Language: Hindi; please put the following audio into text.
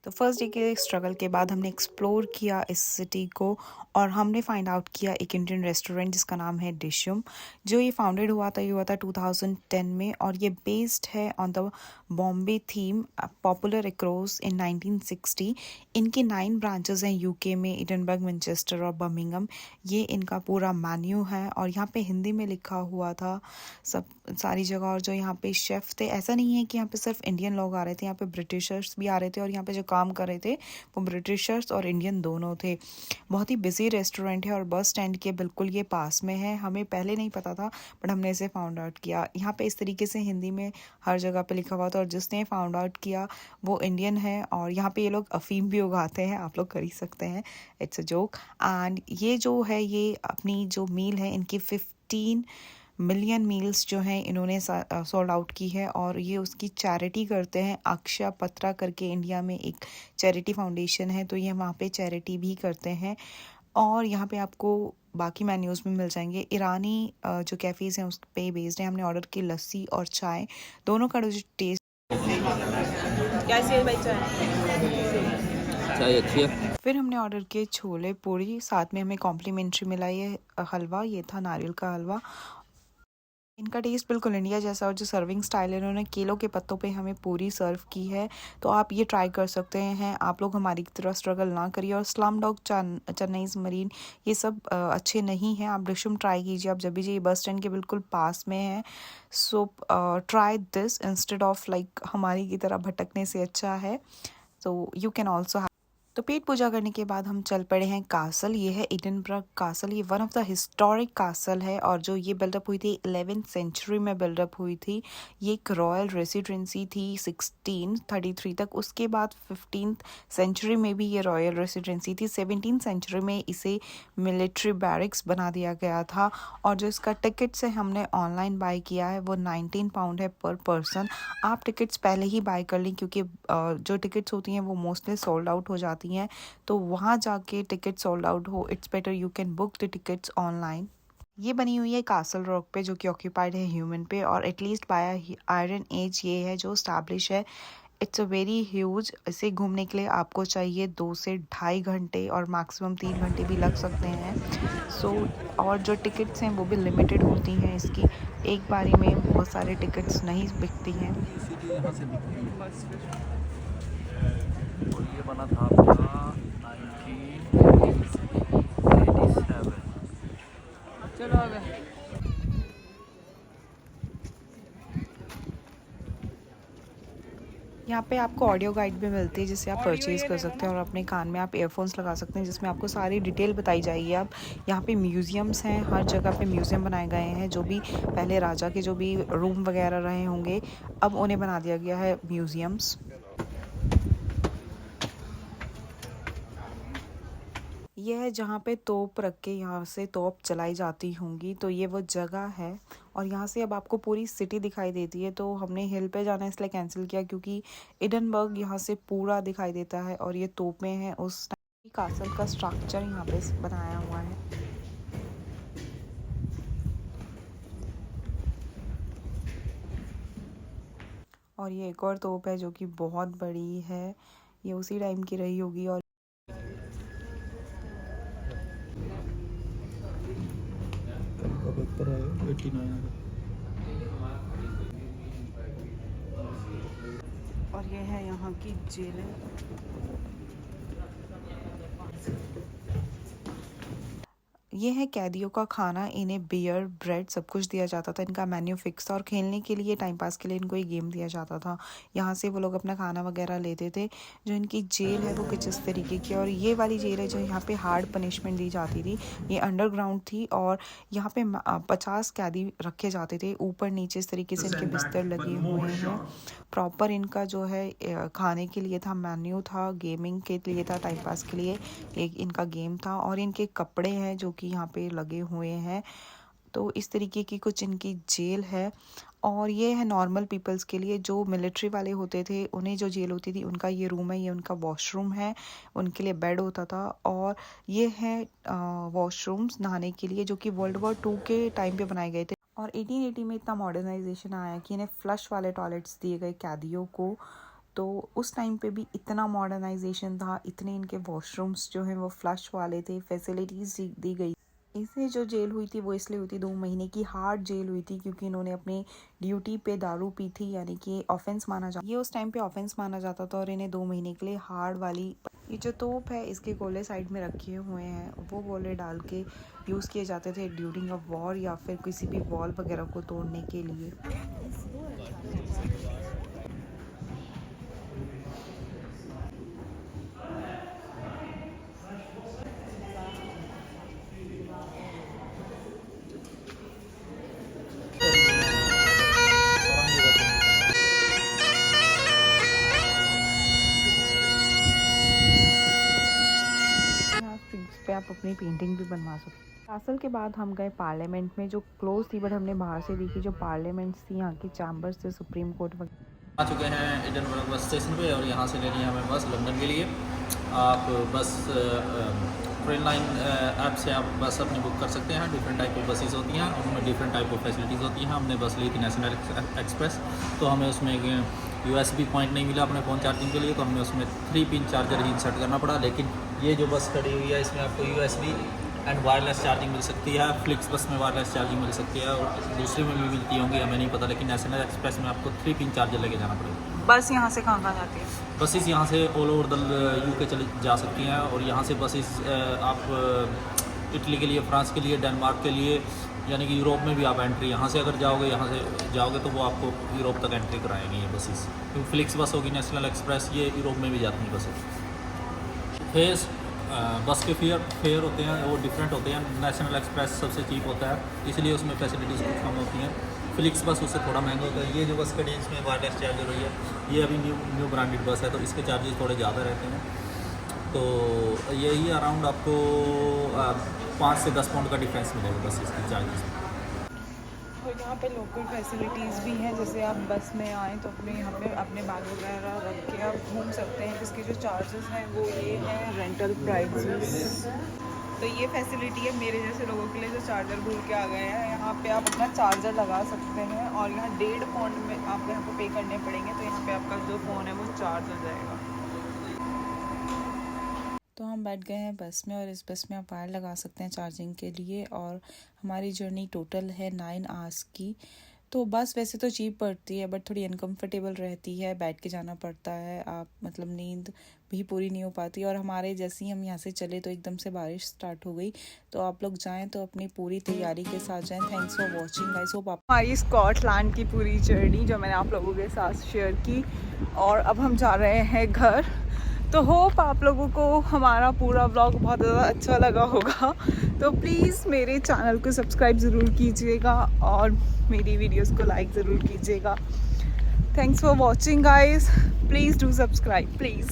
तो फर्स्ट डे के स्ट्रगल के बाद हमने एक्सप्लोर किया इस सिटी को और हमने फाइंड आउट किया एक इंडियन रेस्टोरेंट जिसका नाम है डिशुम। जो ये फाउंडेड हुआ था 2010 में और ये बेस्ड है on the Bombay theme popular across in 1960। इनकी 9 ब्रांचेस हैं यूके में, एडिनबर्ग, मैनचेस्टर और बर्मिंघम। ये इनका पूरा मेन्यू है और यहाँ पे हिंदी में लिखा हुआ था सब सारी जगह। और जो यहाँ पे शेफ़ थे, ऐसा नहीं है कि यहाँ पे सिर्फ इंडियन लोग आ रहे थे, यहाँ पे ब्रिटिशर्स भी आ रहे थे और यहाँ पे जो काम कर रहे थे वो ब्रिटिशर्स और इंडियन दोनों थे। बहुत ही बिजी रेस्टोरेंट है और बस स्टैंड के बिल्कुल ये पास में है। हमें पहले नहीं पता था बट हमने इसे फाउंड आउट किया। यहाँ पे इस तरीके से हिंदी में हर जगह पे लिखा हुआ था और जिसने फाउंड आउट किया वो इंडियन है। और यहाँ पे ये लोग अफीम भी उगाते हैं, आप लोग कर ही सकते हैं, इट्स अ जोक। एंड ये जो है, ये अपनी जो मील है इनकी 15 मिलियन मील्स जो हैं इन्होंने सोल्ड आउट की है और ये उसकी चैरिटी करते हैं। अक्षय पत्रा करके इंडिया में एक चैरिटी फाउंडेशन है, तो ये वहाँ पे चैरिटी भी करते हैं। और यहाँ पे आपको बाकी मेन्यूज़ में मिल जाएंगे। ईरानी जो कैफ़ीज़ हैं उस पे बेस्ड है। हमने ऑर्डर की लस्सी और चाय, दोनों का जो टेस्ट कैसी है भाई? चाय अच्छी है। फिर हमने ऑर्डर किए छोले पूरी, साथ में हमें कॉम्प्लीमेंट्री मिला ये हलवा, ये था नारियल का हलवा। इनका टेस्ट बिल्कुल इंडिया जैसा और जो सर्विंग स्टाइल है, इन्होंने केलों के पत्तों पे हमें पूरी सर्व की है। तो आप ये ट्राई कर सकते हैं। आप लोग हमारी तरह स्ट्रगल ना करिए। और स्लम डॉग, चेन्नईज मरीन, ये सब अच्छे नहीं हैं। आप डिशुम ट्राई कीजिए, आप जब भी ये बस स्टैंड के बिल्कुल पास में है। So try this instead of like हमारी की तरह भटकने से अच्छा है। So you can also. तो पेट पूजा करने के बाद हम चल पड़े हैं कासल। ये है एडिनबर्ग कासल। ये one of the historic castle है और जो ये बिल्डअप हुई थी 11th सेंचुरी में बिल्डअप हुई थी। ये एक रॉयल रेसिडेंसी थी 1633 तक। उसके बाद 15th सेंचुरी में भी ये रॉयल रेसिडेंसी थी। 17th सेंचुरी में इसे मिलिट्री बैरिक्स बना दिया गया था। और जो इसका टिकट से हमने ऑनलाइन बाय किया है वो 19 पाउंड है पर पर्सन। आप टिकट्स पहले ही बाय कर लें क्योंकि जो टिकट्स होती हैं वो मोस्टली सोल्ड आउट हो जाती हैं। तो वहाँ जाके टिकट सोल्ड आउट हो, it's better you can book the tickets online. ये बनी हुई है कासल रॉक पे जो कि ऑक्यूपाइड है ह्यूमन पे और एटलीस्ट बाय आयरन एज ये है जो स्टैब्लिश है। It's a very huge. इसे घूमने के लिए आपको चाहिए 2 से ढाई घंटे और मैक्सिमम 3 घंटे भी लग सकते हैं। सो और जो टिकट्स हैं वो भी लिमिटेड होती हैं इसकी। एक बारी में बहुत सारे टिकट्स नहीं बिकती हैं। यहाँ से बिकती है और ये बना था आपका 1987। चलो आ गए। यहाँ पे आपको ऑडियो गाइड भी मिलती है जिससे आप परचेज़ कर सकते हैं और अपने कान में आप ईयरफोन्स लगा सकते हैं जिसमें आपको सारी डिटेल बताई जाएगी। आप यहाँ पे म्यूज़ियम्स हैं, हर जगह पे म्यूज़ियम बनाए गए हैं। जो भी पहले राजा के जो भी रूम वगैरह रहे होंगे अब उन्हें बना दिया गया है म्यूज़ियम्स। ये है जहाँ पे तोप रख के यहाँ से तोप चलाई जाती होंगी, तो ये वो जगह है। और यहाँ से अब आपको पूरी सिटी दिखाई देती है। तो हमने हिल पे जाना इसलिए कैंसिल किया क्योंकि एडिनबर्ग यहाँ से पूरा दिखाई देता है और ये तोपें हैं उस टाइम कासल का स्ट्रक्चर यहाँ पे बनाया हुआ है। और ये एक और तोप है जो कि बहुत बड़ी है, ये उसी टाइम की रही होगी। और और ये है यहाँ की जेल। ये है कैदियों का खाना। इन्हें बियर, ब्रेड सब कुछ दिया जाता था। इनका मेन्यू फिक्स था और खेलने के लिए, टाइम पास के लिए इनको एक गेम दिया जाता था। यहाँ से वो लोग अपना खाना वगैरह लेते थे। जो इनकी जेल है वो कुछ इस तरीके की। और ये वाली जेल है जो यहाँ पे हार्ड पनिशमेंट दी जाती थी। ये अंडरग्राउंड थी और यहाँ पे 50 कैदी रखे जाते थे ऊपर नीचे इस तरीके से इनके बिस्तर लगे हुए हैं। प्रॉपर इनका जो है खाने के लिए था, मेन्यू था, गेमिंग के लिए था, टाइम पास के लिए एक इनका गेम था। और इनके कपड़े हैं जो कि यहाँ पे लगे हुए हैं। तो इस तरीके की कुछ इनकी जेल है। और ये है नॉर्मल पीपल्स के लिए। जो मिलिट्री वाले होते थे उन्हें जो जेल होती थी उनका ये रूम है, ये उनका वॉशरूम है, उनके लिए बेड होता था। और ये है वॉशरूम्स नहाने के लिए जो कि वर्ल्ड वॉर 2 के टाइम पे बनाए गए थे। और 1880 में इतना मॉडर्नाइजेशन आया कि इन्हें फ्लश वाले टॉयलेट्स दिए गए कैदियों को। तो उस टाइम पे भी इतना मॉडर्नाइजेशन था, इतने इनके वॉशरूम्स जो हैं वो फ्लश वाले थे, फैसिलिटीज़ दी गई। इसे जो जेल हुई थी वो इसलिए हुई थी, 2 महीने की हार्ड जेल हुई थी क्योंकि इन्होंने अपनी ड्यूटी पे दारू पी थी, यानी कि ऑफेंस माना जाता, ये उस टाइम पे ऑफेंस माना जाता था और इन्हें 2 महीने के लिए हार्ड वाली, ये जो तोप है इसके गोले साइड में रखे हुए हैं, वो गोले डाल के यूज़ किए जाते थे ड्यूरिंग अ वॉर या फिर किसी भी वॉल वगैरह को तोड़ने के लिए। पे आप अपनी पेंटिंग भी बनवा सकते हैं। रिहर्सल के बाद हम गए पार्लियामेंट में, जो क्लोज थी बट हमने बाहर से देखी, जो पार्लियामेंट्स थी यहाँ की चैम्बर्स से सुप्रीम कोर्ट वगैरह। आ चुके हैं एडनबर्ग बस स्टेशन पे और यहाँ से लेनी है हमें बस लंदन के लिए। आप बस ट्रेन लाइन ऐप से आप बस अपनी बुक कर सकते हैं। डिफरेंट टाइप ऑफ बसेस होती हैं, उनमें डिफरेंट टाइप ऑफ फैसिलिटीज़ होती हैं। हमने बस ली थी नेशनल एक्सप्रेस, तो हमें उसमें USB पॉइंट नहीं मिला अपने फ़ोन चार्जिंग के लिए, तो हमें उसमें 3 पिन चार्जर ही इंसर्ट करना पड़ा। लेकिन ये जो बस खड़ी हुई है इसमें आपको USB एंड वायरलेस चार्जिंग मिल सकती है। फ्लिक्स बस में वायरलेस चार्जिंग मिल सकती है और दूसरे में भी मिलती होंगी, हमें नहीं पता, लेकिन नेशनल एक्सप्रेस में आपको 3 पिन चार्जर लेके जाना पड़ेगा। बस यहाँ से कहाँ जाती है? बसेस यहाँ से ऑल ओवर द UK चली जा सकती हैं और यहाँ से बसेस आप इटली के लिए, फ्रांस के लिए, डेनमार्क के लिए, यानी कि यूरोप में भी आप एंट्री यहाँ से अगर जाओगे, यहाँ से जाओगे तो वो आपको यूरोप तक एंट्री कराएंगी ये बसेस। क्योंकि फ्लिक्स बस होगी, नेशनल एक्सप्रेस, ये यूरोप में भी जाती हैं बसेस। फेस बस के फेयर होते हैं वो डिफरेंट होते हैं। नेशनल एक्सप्रेस सबसे चीप होता है, इसलिए उसमें फैसिलिटीज़ कुछ कम होती हैं। फ्लिक्स बस उससे थोड़ा महंगा होता है। ये जो बस खड़ी है इसमें वायरलेस चार्जर हुई है, ये अभी न्यू ब्रांडेड बस है तो इसके चार्जेस थोड़े ज़्यादा रहते हैं। तो यही अराउंड आपको 5 से 10 पाउंड का डिफरेंस मिलेगा बस इसके चार्जेस में। और यहाँ पे लोकल फैसिलिटीज़ भी हैं, जैसे आप बस में आएँ तो अपने यहाँ पे अपने बैग वगैरह रख के आप घूम सकते हैं। इसके जो चार्जेस हैं वो ये हैं रेंटल प्राइसेस। तो ये फैसिलिटी है मेरे जैसे लोगों के लिए जो चार्जर भूल के आ गए हैं। यहाँ पे आप अपना चार्जर लगा सकते हैं और यहाँ 1.5 पाउंड में आपको यहाँ पे पे करने पड़ेंगे, तो यहाँ पे आपका जो फ़ोन है वो चार्ज हो जाएगा। तो हम बैठ गए हैं बस में और इस बस में आप वायर लगा सकते हैं चार्जिंग के लिए, और हमारी जर्नी टोटल है 9 आवर्स की। तो बस वैसे तो चीप पड़ती है बट थोड़ी अनकंफर्टेबल रहती है, बैठ के जाना पड़ता है, आप मतलब नींद भी पूरी नहीं हो पाती। और हमारे जैसे ही हम यहाँ से चले तो एकदम से बारिश स्टार्ट हो गई। तो आप लोग जाएं तो अपनी पूरी तैयारी के साथ जाएं। Thanks for watching. I hope हमारी स्कॉटलैंड की पूरी जर्नी जो मैंने आप लोगों के साथ शेयर की, और अब हम जा रहे हैं घर। तो होप आप लोगों को हमारा पूरा व्लॉग बहुत ज़्यादा अच्छा लगा होगा। तो प्लीज़ मेरे चैनल को सब्सक्राइब ज़रूर कीजिएगा और मेरी वीडियोस को लाइक ज़रूर कीजिएगा। Thanks for watching guys, please do subscribe please.